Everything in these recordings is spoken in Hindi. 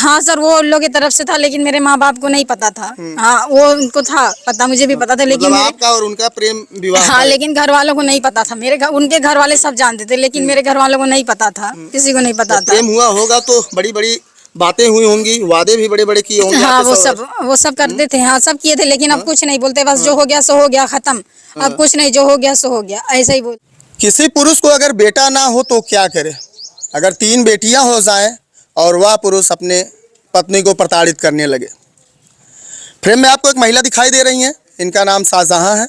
हाँ सर, वो लोग की तरफ से था, लेकिन मेरे माँ बाप को नहीं पता था। हाँ, वो उनको था पता, मुझे भी पता था, लेकिन मतलब आपका और उनका प्रेम विवाह हाँ, था। लेकिन घर वालों को नहीं पता था। उनके घर वाले सब जानते थे, लेकिन मेरे घर वालों को नहीं पता था, किसी को नहीं पता जब था। प्रेम हुआ होगा तो बड़ी बड़ी बातें हुई होंगी, वादे भी बड़े बड़े किए होंगे हाँ, आपके सौहर। वो सब करते थे। हाँ, सब किए थे, लेकिन अब कुछ नहीं बोलते, बस जो हो गया सो हो गया, खत्म। अब कुछ नहीं, जो हो गया सो हो गया, ऐसा ही बोल। किसी पुरुष को अगर बेटा ना हो तो क्या करे? अगर 3 बेटियां हो जाएं और वह पुरुष अपने पत्नी को प्रताड़ित करने लगे। फ्रेम में आपको एक महिला दिखाई दे रही हैं, इनका नाम शाहजहां है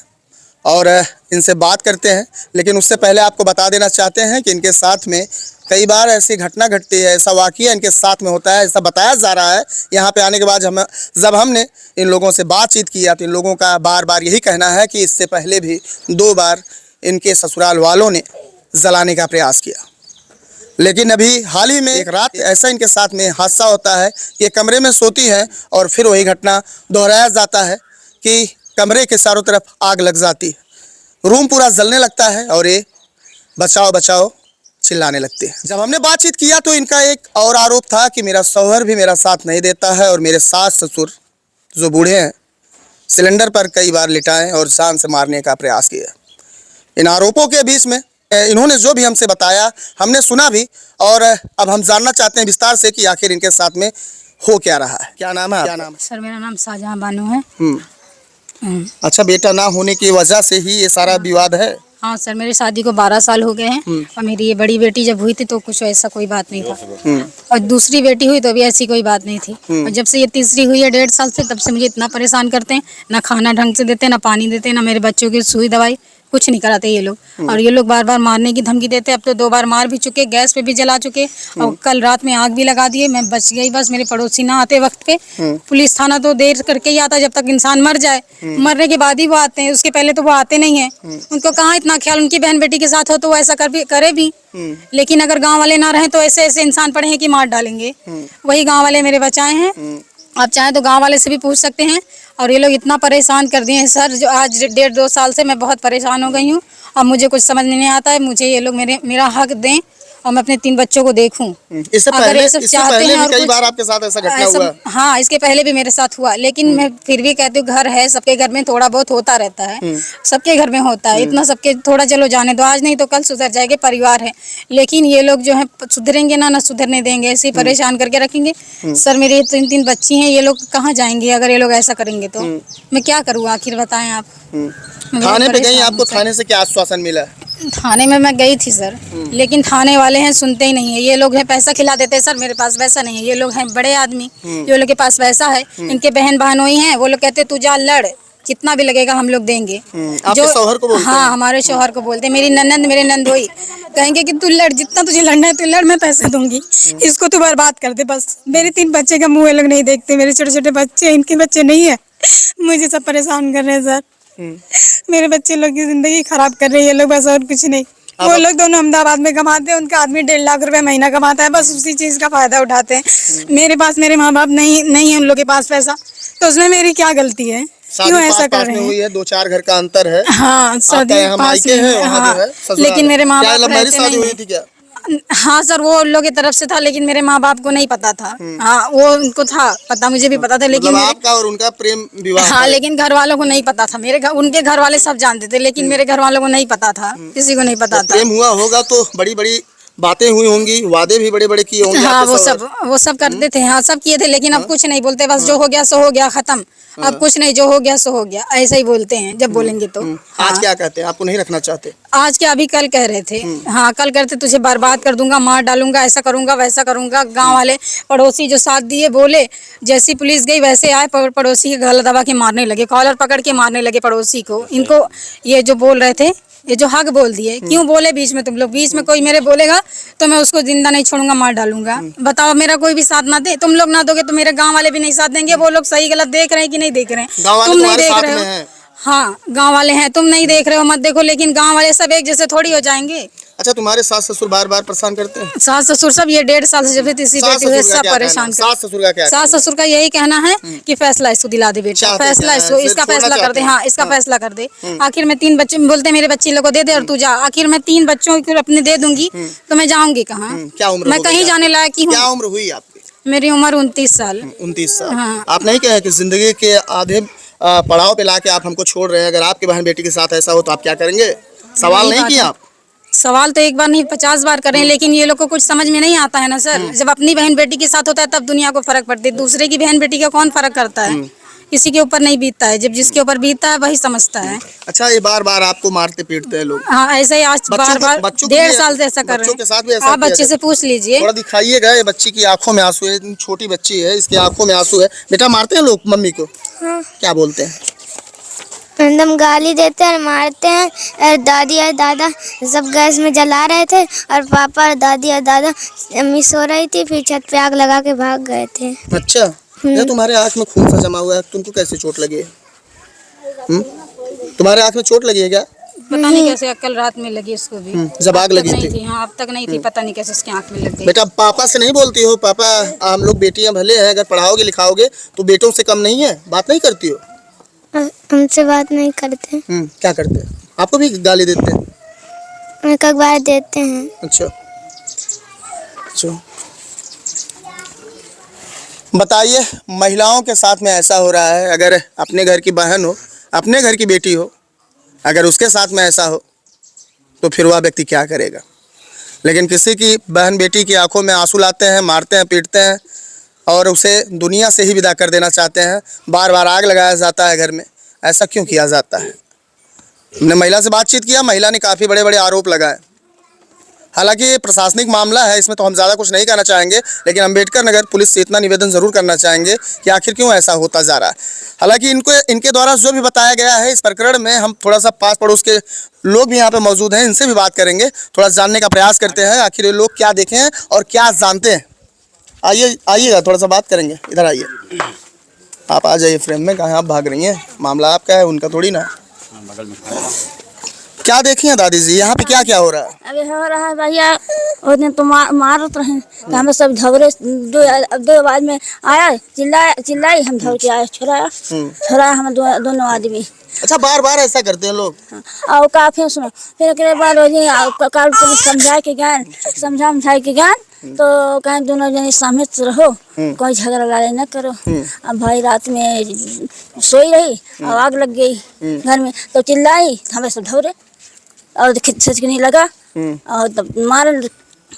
और इनसे बात करते हैं। लेकिन उससे पहले आपको बता देना चाहते हैं कि इनके साथ में कई बार ऐसी घटना घटती है, ऐसा वाक़या इनके साथ में होता है, ऐसा बताया जा रहा है। यहाँ पे आने के बाद जब हमने इन लोगों से बातचीत किया तो इन लोगों का बार बार यही कहना है कि इससे पहले भी 2 बार इनके ससुराल वालों ने जलाने का प्रयास किया। लेकिन अभी हाल ही में एक रात ऐसा इनके साथ में हादसा होता है कि कमरे में सोती है और फिर वही घटना दोहराया जाता है कि कमरे के चारों तरफ आग लग जाती है, रूम पूरा जलने लगता है और ये बचाओ बचाओ चिल्लाने लगते हैं। जब हमने बातचीत किया तो इनका एक और आरोप था कि मेरा शौहर भी मेरा साथ नहीं देता है और मेरे सास ससुर जो बूढ़े हैं सिलेंडर पर कई बार लिटाएं और जान से मारने का प्रयास किया। इन आरोपों के बीच में इन्होंने जो भी हमसे बताया हमने सुना भी, और अब हम जानना चाहते हैं विस्तार से कि आखिर इनके साथ में हो क्या रहा है। क्या नाम है? क्या नाम है? सर, मेरा नाम शाहजहां बानो है। अच्छा, बेटा ना होने की वजह से ही ये सारा विवाद है? हाँ सर, मेरी शादी को 12 साल हो गए हैं और मेरी ये बड़ी बेटी जब हुई थी तो कुछ ऐसा कोई बात नहीं था, और दूसरी बेटी हुई तो भी ऐसी कोई बात नहीं थी, और जब से ये तीसरी हुई है 1.5 साल से, तब से मुझे इतना परेशान करते हैं। ना खाना ढंग से देते, ना पानी देते, ना मेरे बच्चों की सुई दवाई कुछ नहीं कराते ये लोग। और ये लोग बार बार मारने की धमकी देते। अब तो 2 बार मार भी चुके, गैस पे भी जला चुके, और कल रात में आग भी लगा दिए। मैं बच गई, बस मेरे पड़ोसी ना आते वक्त पे। पुलिस थाना तो देर करके ही आता, जब तक इंसान मर जाए, मरने के बाद ही वो आते हैं, उसके पहले तो वो आते नहीं है। उनको कहाँ इतना ख्याल, उनकी बहन बेटी के साथ हो तो वो ऐसा करे भी, लेकिन अगर गाँव वाले ना रहे तो ऐसे ऐसे इंसान पड़े हैं कि मार डालेंगे। वही गाँव वाले मेरे बचाए हैं। आप चाहें तो गांव वाले से भी पूछ सकते हैं। और ये लोग इतना परेशान कर दिए हैं सर, जो आज 1.5-2 साल से मैं बहुत परेशान हो गई हूँ। अब मुझे कुछ समझ में नहीं आता है। मुझे ये लोग मेरा हक दें और मैं अपने 3 बच्चों को देखूं। इससे पहले भी कई बार आपके साथ ऐसा घटना हुआ? हाँ, इसके पहले भी मेरे साथ हुआ, लेकिन मैं फिर भी कहती हूँ घर है, सबके घर में थोड़ा बहुत होता रहता है, सबके घर में होता है। इतना सबके थोड़ा चलो जाने दो, आज नहीं तो कल सुधर जाएंगे, परिवार है। लेकिन ये लोग जो है सुधरेंगे ना सुधरने देंगे, ऐसे ही परेशान करके रखेंगे। सर, मेरी 3 बच्ची हैं, ये लोग कहाँ जाएंगे अगर ये लोग ऐसा करेंगे तो? मैं क्या करूँ आखिर, बताएं आप। थाने पे गई, आपको थाने से क्या आश्वासन मिला? थाने में मैं गई थी सर, लेकिन थाने वाले हैं सुनते ही नहीं है। ये लोग हैं पैसा खिला देते हैं सर, मेरे पास पैसा नहीं है। ये लोग हैं बड़े आदमी, ये लोग के पास पैसा है, इनके बहन बहनोई हैं, वो लोग कहते तू जा लड़, कितना भी लगेगा हम लोग देंगे। आपके शौहर को बोलते हैं? हाँ, हमारे शौहर को बोलते हैं। मेरी ननद, मेरे नंदोई कहेंगे कि तू लड़, जितना तुझे लड़ना है तू लड़, मैं पैसे दूंगी, इसको तू बर्बाद कर दे बस। मेरे 3 बच्चे का मुँह ये लोग नहीं देखते, मेरे छोटे छोटे बच्चे, इनके बच्चे नहीं है। मुझे सब परेशान कर रहे हैं सर, मेरे बच्चे लोग की जिंदगी खराब कर रही है लोग, बस और कुछ नहीं। वो लोग दोनों अहमदाबाद में कमाते हैं, उनका आदमी 1.5 लाख रुपए महीना कमाता है, बस उसी चीज का फायदा उठाते हैं। मेरे पास मेरे माँ बाप नहीं है उन लोग के पास पैसा, तो उसमें मेरी क्या गलती है? क्यों ऐसा कर रहे हैं? 2-4 घर का अंतर है। हाँ, शादी पास में है, हाँ, लेकिन मेरे माँ बाप रहते नहीं है। हाँ सर, वो लोग की तरफ से था, लेकिन मेरे माँ बाप को नहीं पता था। हाँ, वो उनको था पता, मुझे भी पता था, लेकिन आपका और उनका प्रेम विवाह हाँ, लेकिन घर वालों को नहीं पता था। उनके घर वाले सब जानते थे, लेकिन मेरे घर वालों को नहीं पता था, किसी को नहीं पता था। प्रेम हुआ होगा तो बड़ी बड़ी बातें हुई होंगी, वादे भी बड़े बड़े किए होंगे। हाँ, वो सब करते थे। हाँ, सब किए थे, लेकिन अब कुछ नहीं बोलते, बस जो हो गया सो हो गया, खत्म। अब कुछ नहीं, जो हो गया सो हो गया, ऐसा ही बोलते हैं जब बोलेंगे तो। आज क्या कहते हैं? आपको नहीं रखना चाहते? आज क्या, अभी कल कह रहे थे। हाँ, कल कहते तुझे बर्बाद कर दूंगा, मार डालूंगा, ऐसा करूंगा वैसा करूंगा। गांव वाले पड़ोसी जो साथ दिए बोले, जैसी पुलिस गई वैसे आए, पड़ोसी के गला दबा के मारने लगे, कॉलर पकड़ के मारने लगे पड़ोसी को। इनको ये जो बोल रहे थे, ये जो हक बोल दिए, क्यों बोले बीच में? तुम लोग बीच में कोई मेरे बोलेगा तो मैं उसको जिंदा नहीं छोड़ूंगा, मार डालूंगा। बताओ, मेरा कोई भी साथ ना दे, तुम लोग ना दोगे तो मेरे गांव वाले भी नहीं साथ देंगे। वो लोग सही गलत देख रहे हैं कि नहीं देख रहे हैं? तुम नहीं देख रहे हो। हाँ, गांव वाले हैं, तुम नहीं देख रहे हो, मत देखो, लेकिन गांव वाले सब एक जैसे थोड़ी हो जाएंगे। अच्छा, तुम्हारे सास ससुर बार बार परेशान करते हैं? सास ससुर सब, ये 1.5 साल से जब से तीसरी बेटी हुई सब परेशान कर। सास ससुर का क्या? सास ससुर का यही कहना है कि फैसला इसको दिला दे बेटा, फैसला इसको, इसका फैसला कर दे। हाँ, इसका फैसला कर दे। आखिर मैं 3 बच्चे बोलते मेरे बच्चे लोग को दे दे और तू जा। आखिर मैं 3 बच्चों को अपने दे दूंगी तो मैं जाऊंगी कहाँ? क्या उम्र? मैं कहीं जाने लायक ही हूँ। क्या उम्र हुई आपकी? मेरी उम्र 29 साल। 29 साल। हाँ। आप नहीं कहे कि जिंदगी के आधे पड़ाव पे लाके आप हमको छोड़ रहे हैं, अगर आपकी बहन बेटी के साथ ऐसा हो तो आप क्या करेंगे? सवाल नहीं बात किया है। आप? सवाल तो एक बार नहीं 50 बार करें, लेकिन ये लोग को कुछ समझ में नहीं आता है ना सर। जब अपनी बहन बेटी के साथ होता है तब दुनिया को फर्क पड़ती है, दूसरे की बहन बेटी का कौन फर्क करता है? किसी के ऊपर नहीं बीतता है, जब जिसके ऊपर बीतता है वही समझता है। अच्छा, ये बार बार आपको मारते पीटते हैं लोग? हाँ, ऐसे ही आज बार बार बच्चों के 1.5 लिए- साल से ऐसा कर रहे बच्चों के साथ भी हैं। ऐसा आप किया बच्चे जाता से पूछ लीजिए। थोड़ा दिखाइएगा, ये बच्ची की आंखों में आंसू है, इतनी छोटी बच्ची है, इसकी आंखों में आंसू है। बेटा, मारते हैं लोग मम्मी को? हाँ। क्या बोलते हैं? एकदम गाली देते हैं और मारते हैं। और दादी और दादा सब गैस में जला रहे थे और पापा और दादी और दादा अम्मी सो रही थी, फिर छत पे आग लगा के भाग गए थे। अच्छा, ये तुम्हारे आंख में खून सा जमा हुआ है, तुमको कैसे चोट लगी है? तुम्हारे आंख में चोट लगी है क्या? पता नहीं कैसे कल रात में लगी उसको भी। जब आग अब तक लगी नहीं थी? थी। हाँ, अब तक नहीं थी, पता नहीं कैसे उसकी आंख में लग गई। बेटा, पापा से नहीं बोलती हो? पापा, हम लोग बेटियां भले हैं, अगर पढ़ाओगे लिखाओगे तो बेटों से कम नहीं है, बात नहीं करती हो? हमसे बात नहीं करते, क्या करते हैं? आपको भी गाली देते हैं? एक बार देते हैं। अच्छा अच्छा, बताइए, महिलाओं के साथ में ऐसा हो रहा है। अगर अपने घर की बहन हो, अपने घर की बेटी हो, अगर उसके साथ में ऐसा हो तो फिर वह व्यक्ति क्या करेगा? लेकिन किसी की बहन बेटी की आंखों में आंसू लाते हैं, मारते हैं, पीटते हैं और उसे दुनिया से ही विदा कर देना चाहते हैं। बार बार आग लगाया जाता है घर में। ऐसा क्यों किया जाता है? हमने महिला से बातचीत किया, महिला ने काफ़ी बड़े बड़े आरोप लगाए। हालांकि ये प्रशासनिक मामला है, इसमें तो हम ज़्यादा कुछ नहीं कहना चाहेंगे, लेकिन अम्बेडकर नगर पुलिस से इतना निवेदन ज़रूर करना चाहेंगे कि आखिर क्यों ऐसा होता जा रहा है। हालांकि इनके द्वारा जो भी बताया गया है इस प्रकरण में, हम थोड़ा सा पास पड़ोस के लोग भी यहाँ पे मौजूद हैं, इनसे भी बात करेंगे, थोड़ा जानने का प्रयास करते हैं आखिर ये लोग क्या देखे हैं और क्या जानते हैं। आइएगा, थोड़ा सा बात करेंगे, इधर आइए। आप आ जाइए फ्रेम में, कहाँ आप भाग रही हैं? मामला आपका है, उनका थोड़ी ना। क्या देखी हैं दादी जी, यहाँ पे क्या क्या हो रहा है? अभी हो रहा है भैया, उस दिन तो मारत रहे तो हमें सब झगड़े दो आवाज में आया, चिल्लाई हम झगड़ के आए, छोड़ाया हम दोनों आदमी। अच्छा, बार बार ऐसा करते हैं लोग? और काफी सुनो, फिर एक बार काल पुलिस समझा के गए तो कहें दोनों जने सामित रहो, कोई झगड़ा लड़ाई न करो। अब भाई रात में सोई रही और आग लग गई घर में, तो चिल्लाई, हमें सब धौरे और खिंचकनी लगा और तब मार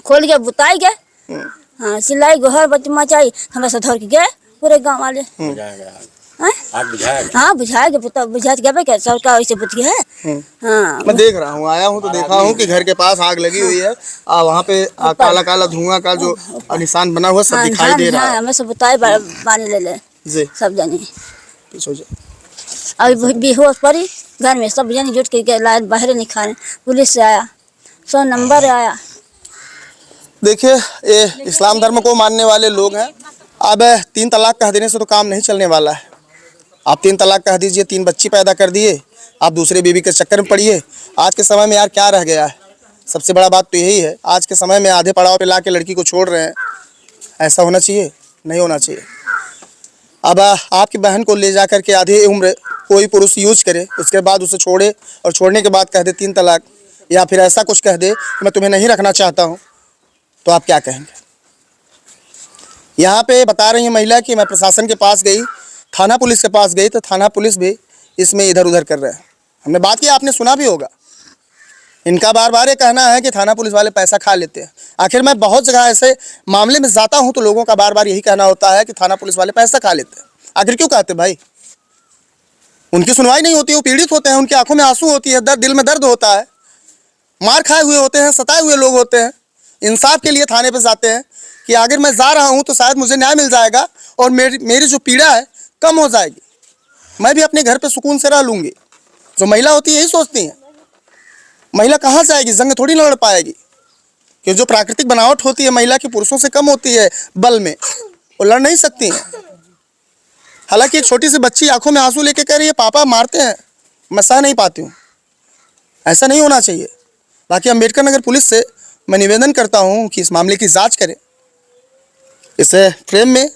खोल के बुताई गए। हाँ, चिल्लाई गोहर मचाई, हमें सब धौर के गए पूरे गाँव वाले। हाँ, बुझाया गया, बुझा गया क्या सबका वैसे बुझ गया है। हाँ, मैं देख रहा हूँ, आया हूँ तो देखा हूँ कि घर के पास आग लगी हुई है, वहाँ पे काला काला धुआं का जो निशान बना हुआ सब दिखाई दे रहा है। हमें सब बुताई पानी ले जी, सब जने। पीछे जा। अभी बेहोश पड़ी घर में, सब जने जुट के लाए, बाहर नहीं खा रहे। पुलिस से आया, 100 नंबर आया। देखिए, ये इस्लाम धर्म को मानने वाले लोग हैं। अब 3 तलाक कह देने से तो काम नहीं चलने वाला है। आप 3 तलाक कह दीजिए, 3 बच्ची पैदा कर दिए, आप दूसरे बीवी के चक्कर में पड़िए। आज के समय में यार क्या रह गया है? सबसे बड़ा बात तो यही है, आज के समय में आधे पड़ाव पे ला के लड़की को छोड़ रहे हैं। ऐसा होना चाहिए? नहीं होना चाहिए। अब आपकी बहन को ले जा कर के आधी उम्र कोई पुरुष यूज करे, उसके बाद उसे छोड़े और छोड़ने के बाद कह दे 3 तलाक, या फिर ऐसा कुछ कह दे कि मैं तुम्हें नहीं रखना चाहता हूँ, तो आप क्या कहेंगे? यहाँ पे बता रही है महिला कि मैं प्रशासन के पास गई, थाना पुलिस के पास गई, तो थाना पुलिस भी इसमें इधर उधर कर रहे हैं। हमने बात की, आपने सुना भी होगा। इनका बार बार ये कहना है कि थाना पुलिस वाले पैसा खा लेते हैं। आखिर मैं बहुत जगह ऐसे मामले में जाता हूँ तो लोगों का बार बार यही कहना होता है कि थाना पुलिस वाले पैसा खा लेते हैं। आखिर क्यों कहते भाई? उनकी सुनवाई नहीं होती, वो पीड़ित होते हैं, उनकी आंखों में आंसू होती है, दिल में दर्द होता है, मार खाए हुए होते हैं, सताए हुए लोग होते हैं। इंसाफ के लिए थाने पर जाते हैं कि अगर मैं जा रहा हूँ तो शायद मुझे न्याय मिल जाएगा और मेरी जो पीड़ा है कम हो जाएगी, मैं भी अपने घर पे सुकून से रह लूँगी। जो महिला होती है यही सोचती हैं। महिला कहाँ जाएगी? जंग थोड़ी लड़ पाएगी, कि जो प्राकृतिक बनावट होती है महिला की पुरुषों से कम होती है बल में, वो लड़ नहीं सकती हैं। हालांकि एक छोटी सी बच्ची आंखों में आंसू लेके कह रही है पापा मारते हैं, मैं सह नहीं पाती हूँ। ऐसा नहीं होना चाहिए। बाकी अम्बेडकर नगर पुलिस से मैं निवेदन करता हूँ कि इस मामले की जाँच करें। इस फ्रेम में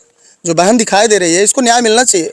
जो बहन दिखाई दे रही है, इसको न्याय मिलना चाहिए।